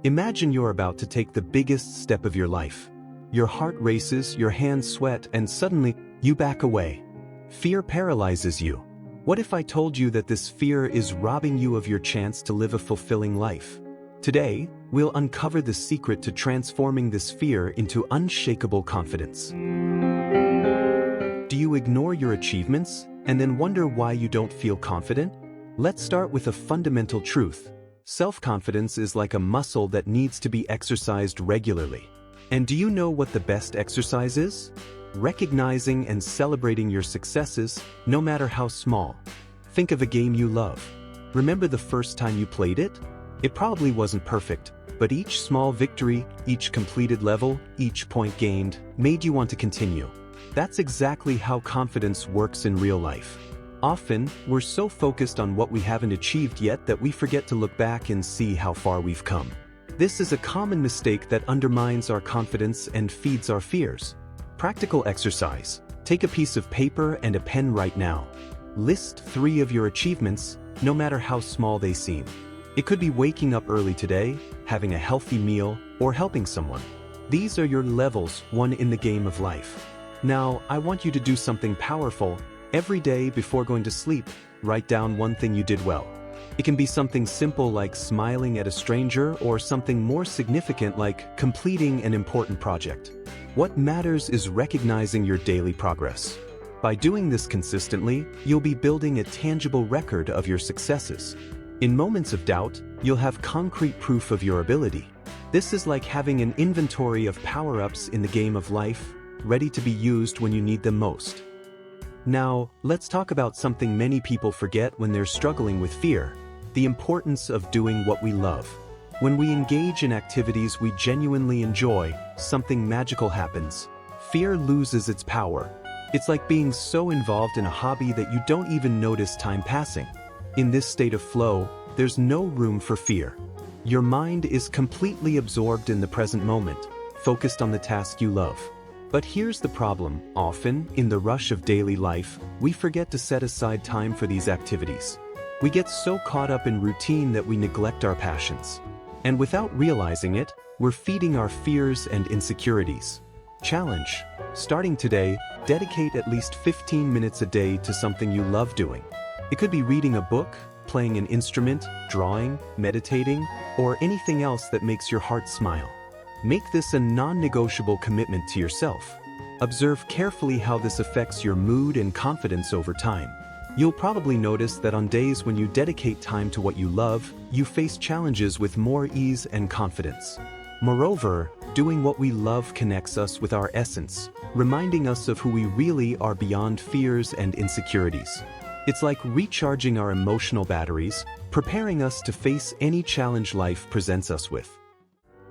Imagine you're about to take the biggest step of your life. Your heart races, your hands sweat, and suddenly, you back away. Fear paralyzes you. What if I told you that this fear is robbing you of your chance to live a fulfilling life? Today, we'll uncover the secret to transforming this fear into unshakable confidence. Do you ignore your achievements and then wonder why you don't feel confident? Let's start with a fundamental truth. Self-confidence is like a muscle that needs to be exercised regularly. And do you know what the best exercise is? Recognizing and celebrating your successes, no matter how small. Think of a game you love. Remember the first time you played it? It probably wasn't perfect, but each small victory, each completed level, each point gained, made you want to continue. That's exactly how confidence works in real life. Often, we're so focused on what we haven't achieved yet that we forget to look back and see how far we've come. This is a common mistake that undermines our confidence and feeds our fears. Practical exercise. Take a piece of paper and a pen right now. List 3 of your achievements, no matter how small they seem. It could be waking up early today, having a healthy meal, or helping someone. These are your levels won in the game of life. Now, I want you to do something powerful. Every day before going to sleep, write down one thing you did well. It can be something simple like smiling at a stranger or something more significant like completing an important project. What matters is recognizing your daily progress. By doing this consistently, you'll be building a tangible record of your successes. In moments of doubt, you'll have concrete proof of your ability. This is like having an inventory of power-ups in the game of life, ready to be used when you need them most. Now, let's talk about something many people forget when they're struggling with fear: the importance of doing what we love. When we engage in activities we genuinely enjoy, something magical happens. Fear loses its power. It's like being so involved in a hobby that you don't even notice time passing. In this state of flow, there's no room for fear. Your mind is completely absorbed in the present moment, focused on the task you love. But here's the problem. Often, in the rush of daily life, we forget to set aside time for these activities. We get so caught up in routine that we neglect our passions. And without realizing it, we're feeding our fears and insecurities. Challenge. Starting today, dedicate at least 15 minutes a day to something you love doing. It could be reading a book, playing an instrument, drawing, meditating, or anything else that makes your heart smile. Make this a non-negotiable commitment to yourself. Observe carefully how this affects your mood and confidence over time. You'll probably notice that on days when you dedicate time to what you love, you face challenges with more ease and confidence. Moreover, doing what we love connects us with our essence, reminding us of who we really are beyond fears and insecurities. It's like recharging our emotional batteries, preparing us to face any challenge life presents us with.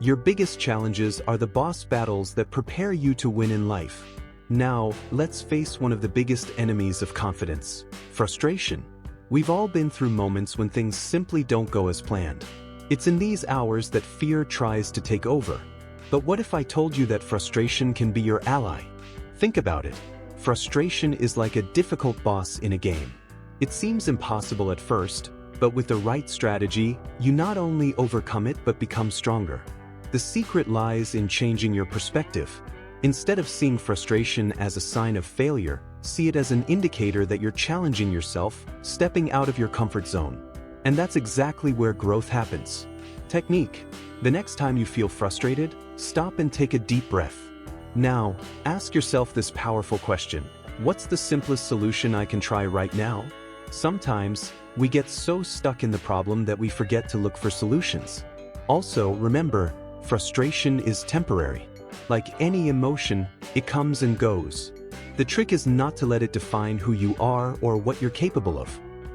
Your biggest challenges are the boss battles that prepare you to win in life. Now, let's face one of the biggest enemies of confidence: frustration. We've all been through moments when things simply don't go as planned. It's in these hours that fear tries to take over. But what if I told you that frustration can be your ally? Think about it. Frustration is like a difficult boss in a game. It seems impossible at first, but with the right strategy, you not only overcome it but become stronger. The secret lies in changing your perspective. Instead of seeing frustration as a sign of failure, see it as an indicator that you're challenging yourself, stepping out of your comfort zone. And that's exactly where growth happens. Technique. The next time you feel frustrated, stop and take a deep breath. Now, ask yourself this powerful question: what's the simplest solution I can try right now? Sometimes, we get so stuck in the problem that we forget to look for solutions. Also, remember, frustration is temporary. Like any emotion, it comes and goes. The trick is not to let it define who you are or what you're capable of.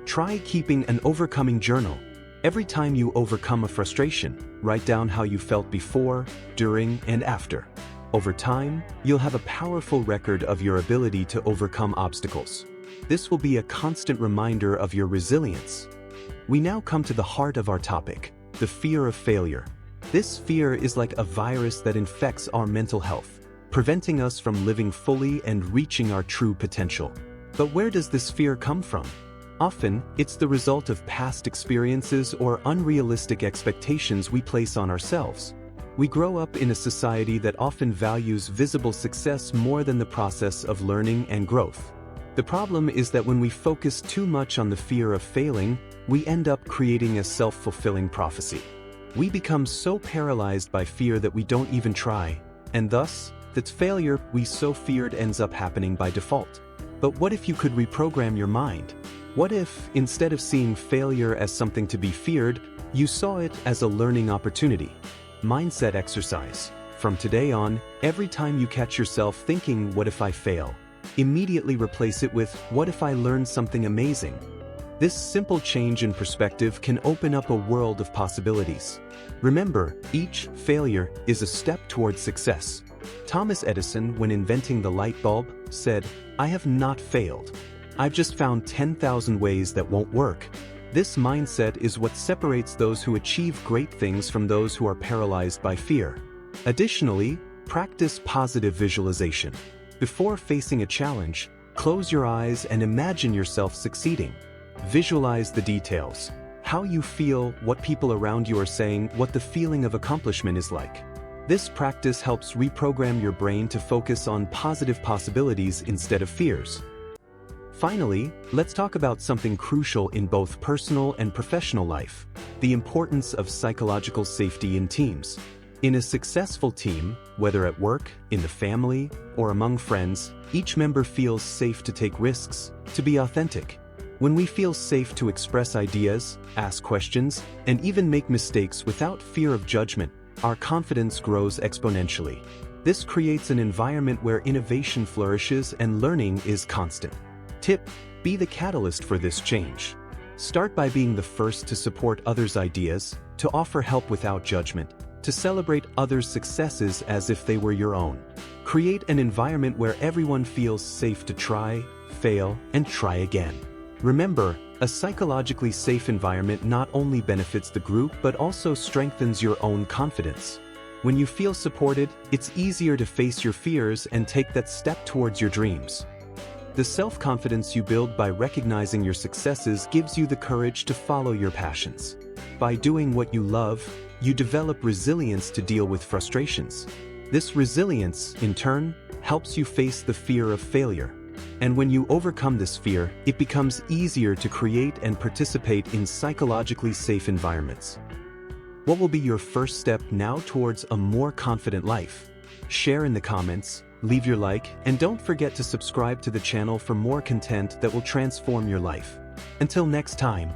Try keeping an overcoming journal. Every time you overcome a frustration, write down how you felt before, during, and after. Over time, you'll have a powerful record of your ability to overcome obstacles. This will be a constant reminder of your resilience. We now come to the heart of our topic: the fear of failure. This fear is like a virus that infects our mental health, preventing us from living fully and reaching our true potential. But where does this fear come from? Often, it's the result of past experiences or unrealistic expectations we place on ourselves. We grow up in a society that often values visible success more than the process of learning and growth. The problem is that when we focus too much on the fear of failing, we end up creating a self-fulfilling prophecy. We become so paralyzed by fear that we don't even try, and thus, that failure we so feared ends up happening by default. But what if you could reprogram your mind? What if, instead of seeing failure as something to be feared, you saw it as a learning opportunity? Mindset exercise. From today on, every time you catch yourself thinking, "What if I fail?" immediately replace it with, "What if I learn something amazing?" This simple change in perspective can open up a world of possibilities. Remember, each failure is a step towards success. Thomas Edison, when inventing the light bulb, said, "I have not failed. I've just found 10,000 ways that won't work." This mindset is what separates those who achieve great things from those who are paralyzed by fear. Additionally, practice positive visualization. Before facing a challenge, close your eyes and imagine yourself succeeding. Visualize the details: how you feel, what people around you are saying, what the feeling of accomplishment is like. This practice helps reprogram your brain to focus on positive possibilities instead of fears. Finally, let's talk about something crucial in both personal and professional life: the importance of psychological safety in teams. In a successful team, whether at work, in the family, or among friends, each member feels safe to take risks, to be authentic. When we feel safe to express ideas, ask questions, and even make mistakes without fear of judgment, our confidence grows exponentially. This creates an environment where innovation flourishes and learning is constant. Tip: be the catalyst for this change. Start by being the first to support others' ideas, to offer help without judgment, to celebrate others' successes as if they were your own. Create an environment where everyone feels safe to try, fail, and try again. Remember, a psychologically safe environment not only benefits the group but also strengthens your own confidence. When you feel supported, it's easier to face your fears and take that step towards your dreams. The self-confidence you build by recognizing your successes gives you the courage to follow your passions. By doing what you love, you develop resilience to deal with frustrations. This resilience, in turn, helps you face the fear of failure. And when you overcome this fear, it becomes easier to create and participate in psychologically safe environments. What will be your first step now towards a more confident life? Share in the comments, leave your like, and don't forget to subscribe to the channel for more content that will transform your life. Until next time.